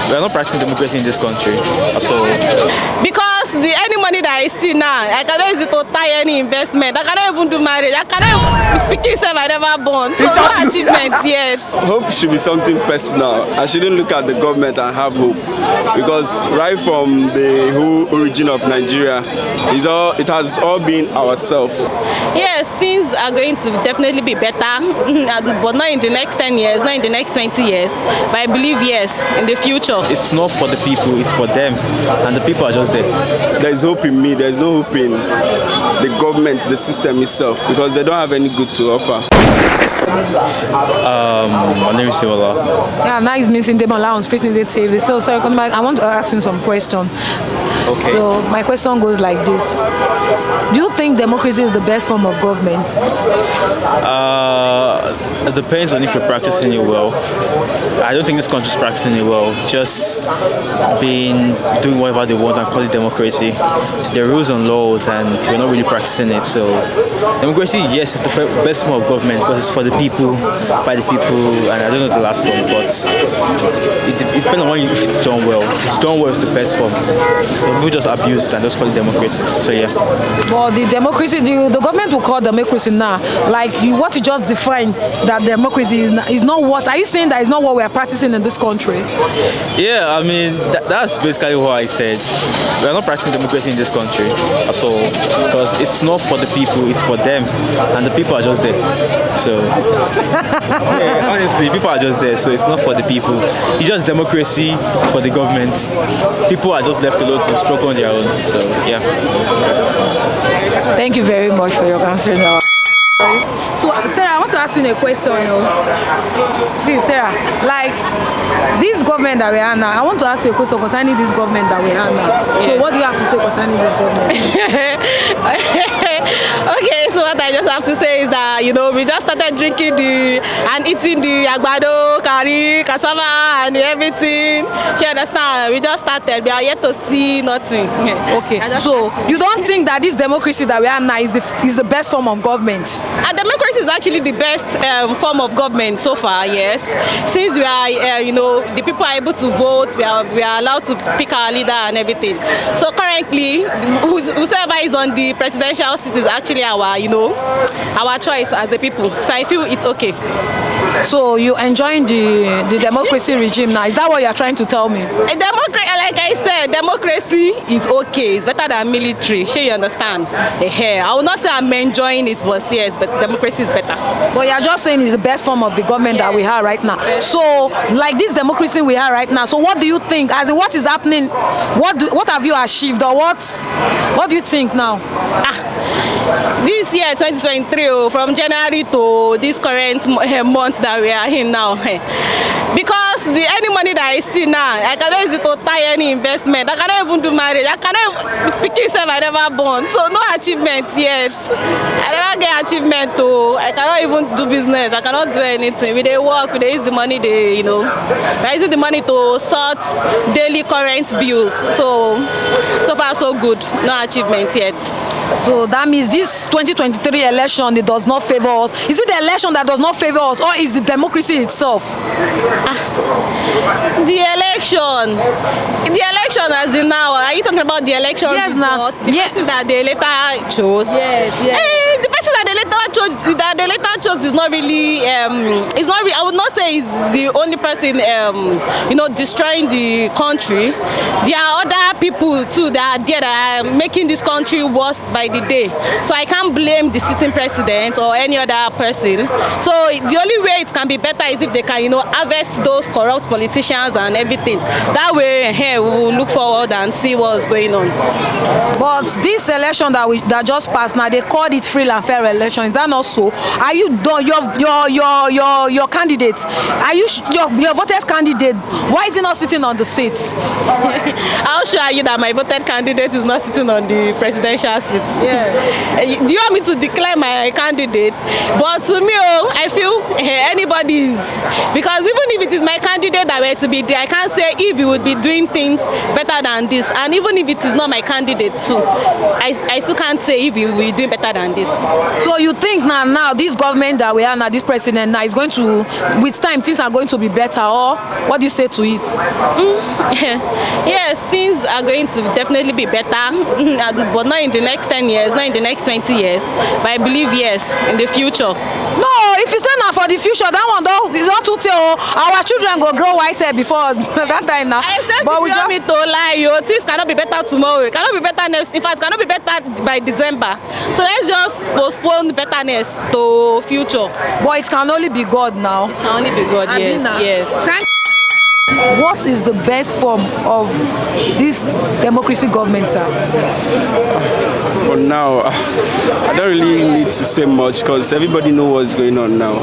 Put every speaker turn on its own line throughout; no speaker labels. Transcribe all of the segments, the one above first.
We are not practicing democracy in this country at all.
Because any money that I see now, I cannot use it to tie any investment. I cannot even do marriage. I cannot pick myself. I never born. So no achievements yet.
Hope should be something personal. I shouldn't look at the government and have hope, because right from the whole origin of Nigeria, it has all been ourselves.
Yes, things are going to definitely be better, but not in the next 10 years, not in the next 20 years. But I believe yes, in the future.
It's not for the people, it's for them, and the people are just there.
There is hope in me. There is no hope in the government, the system itself, because they don't have any good to offer.
My name is Siwala.
Yeah, nice meeting Demola on Street News TV. So, sorry, I want to ask you some questions.
Okay.
So, my question goes like this: do you think democracy is the best form of government?
It depends on if you're practicing it well. I don't think this country is practicing it well. Just doing whatever they want and call it democracy. There are rules and laws, and we're not really practicing it. So, democracy, yes, it's the best form of government because it's for the people, by the people, and I don't know the last one, but it depends on if it's done well. If it's done well, it's the best form. People just abuse it and just call it democracy. So yeah.
But the democracy, the government will call democracy now. Like what you just defined, that democracy is not what. Are you saying that it's not what we are practicing in this country?
Yeah, I mean that's basically what I said. We are not practicing democracy in this country at all because it's not for the people, it's for them, and the people are just there. So yeah, honestly, people are just there. So it's not for the people. It's just democracy for the government. People are just left alone to struggle on their own. So yeah.
Thank you very much for your answer now. So Sarah, I want to ask you a question. See, Sarah, like this government that we are now, I want to ask you a question concerning this government that we are now. So what do you have to say concerning this government?
Okay, so what I just have to say is that we just started drinking and eating the agbado, curry, cassava, and everything. You understand? We just started. We are yet to see nothing.
Okay, so you don't think that this democracy that we are now is the best form of government?
And democracy is actually the best form of government so far. Yes, since we are, the people are able to vote. We are allowed to pick our leader and everything. So currently, whoever is on the presidential seat is actually our choice as a people. So I feel it's okay.
So you enjoying the democracy regime now? Is that what you are trying to tell me?
Like I said, democracy is okay. It's better than military. Sure, you understand? I will not say I'm enjoying it, but yes, but democracy is better.
But you are just saying it's the best form of the government that we have right now. So, like this democracy we have right now. So, what do you think? As in, what is happening? What have you achieved, or what do you think now?
This year, 2023, from January to this current month that we are in now, because any money that I see now, I cannot use it to tie any investment. I cannot even do marriage. I cannot pick myself. I never born. So no achievements yet. I never get achievement too. I cannot even do business. I cannot do anything. We dey work. We dey use the money. We are using the money to sort daily current bills. So far so good. No achievement yet.
So that means this 2023 election, it does not favor us. Is it the election that does not favor us, or is the democracy itself?
The election as in now. Are you talking about the election?
Yes, now.
The person that they later chose.
Yes.
The person that they later chose is not really. It's not. I would not say is the only person. Destroying the country. There are other people too that are there that are making this country worse by the day. So I can't blame the sitting president or any other person. So the only way it can be better is if they can, harvest those corrupt politicians and everything. That way, we will look forward and see what's going on.
But this election that just passed now, they called it free and fair election. Is that not so? Are you your candidates? Are you your voted candidate? Why is he not sitting on the seats?
I'll show you that my voted candidate is not sitting on the presidential seat.
Yeah.
Do you want me to declare my candidate? But to me, I feel anybody's, because even if it is my candidate that were to be there, I can't say if he would be doing things better than this. And even if it is not my candidate too, I still can't say if he will be doing better than this.
So you think now this government that we are now, this president now, is going to, with time, things are going to be better, or what do you say to it?
Yes, things are going to definitely be better, but not in the next 10 years, not in the next 20 years. But I believe yes, in the future.
No, if you say now for the future, that one don't too tell. Our children go grow white hair before that time now.
But we just me to lie, things cannot be better tomorrow. It cannot be better next. In fact, it cannot be better by December. So let's just postpone betterness to future.
But it can only be God now.
It can only be God. Yes, yes.
What is the best form of this democracy government, sir?
For now, I don't really need to say much because everybody knows what's going on now.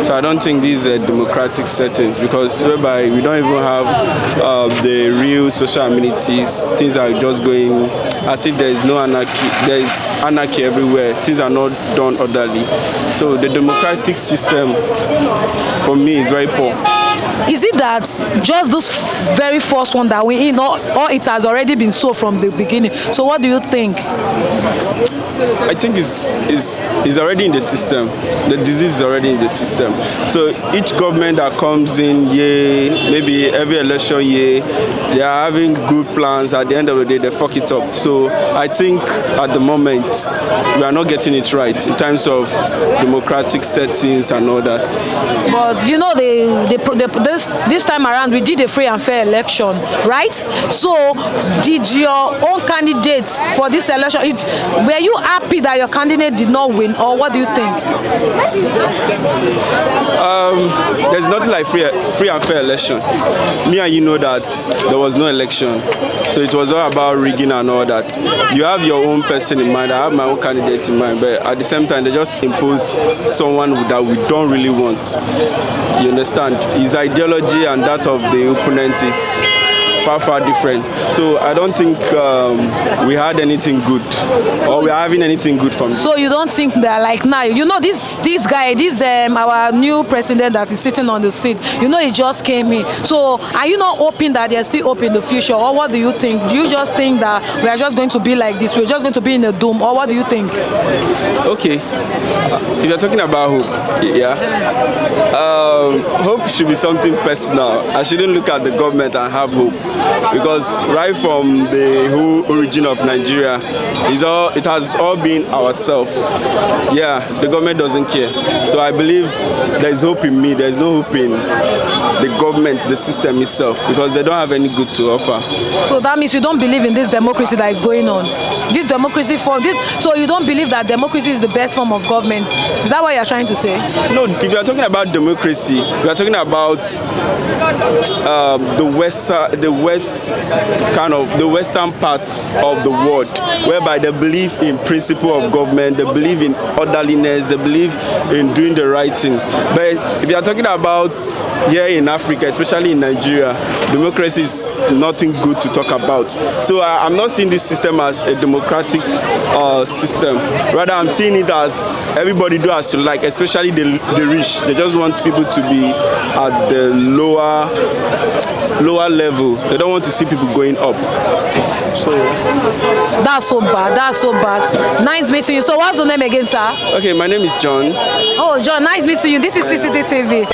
So I don't think these are democratic settings, because whereby we don't even have the real social amenities. Things are just going as if there is no anarchy. There is anarchy everywhere. Things are not done orderly. So the democratic system, for me, is very poor.
Is it that just this very first one that we in, or it has already been so from the beginning? So what do you think?
I think it's already in the system. The disease is already in the system. So each government that comes in, maybe every election year, they are having good plans. At the end of the day, they fuck it up. So I think at the moment, we are not getting it right in terms of democratic settings and all that.
But you know, this time around, we did a free and fair election, right? So did your own candidate for this election, were you happy that your candidate did not win, or what do you think?
There's nothing like free and fair election. Me and you know that there was no election. So it was all about rigging and all that. You have your own person in mind. I have my own candidate in mind. But at the same time, they just impose someone that we don't really want. You understand? His ideology and that of the opponent is far different. So I don't think we had anything good, or we are having anything good from it.
So you don't think that, like now, you know, this guy, our new president that is sitting on the seat, you know, he just came in. So are you not hoping that they're still hope in the future, or what do you think? Do you just think that we are just going to be like this, we're just going to be in a doom, or what do you think?
Okay, if you're talking about hope, yeah, hope should be something personal. I shouldn't look at the government and have hope. Because right from the whole origin of Nigeria, it has all been ourselves. Yeah, the government doesn't care. So I believe there is hope in me. There is no hope in the government, the system itself, because they don't have any good to offer.
So that means you don't believe in this democracy that is going on. This democracy form. So you don't believe that democracy is the best form of government. Is that what you're trying to say?
No, if you are talking about democracy, we are talking about the western part of the world, whereby they believe in principle of government, they believe in orderliness, they believe in doing the right thing. But if you are talking about here in Africa, especially in Nigeria, democracy is nothing good to talk about. So I'm not seeing this system as a democratic system. Rather, I'm seeing it as everybody do as you like, especially the rich. They just want people to be at the lower level. They don't want to see people going up. So
that's so bad. That's so bad. Nice meeting you. So what's the name again, sir?
Okay, my name is John.
Oh, John, nice meeting you. This is CCTV.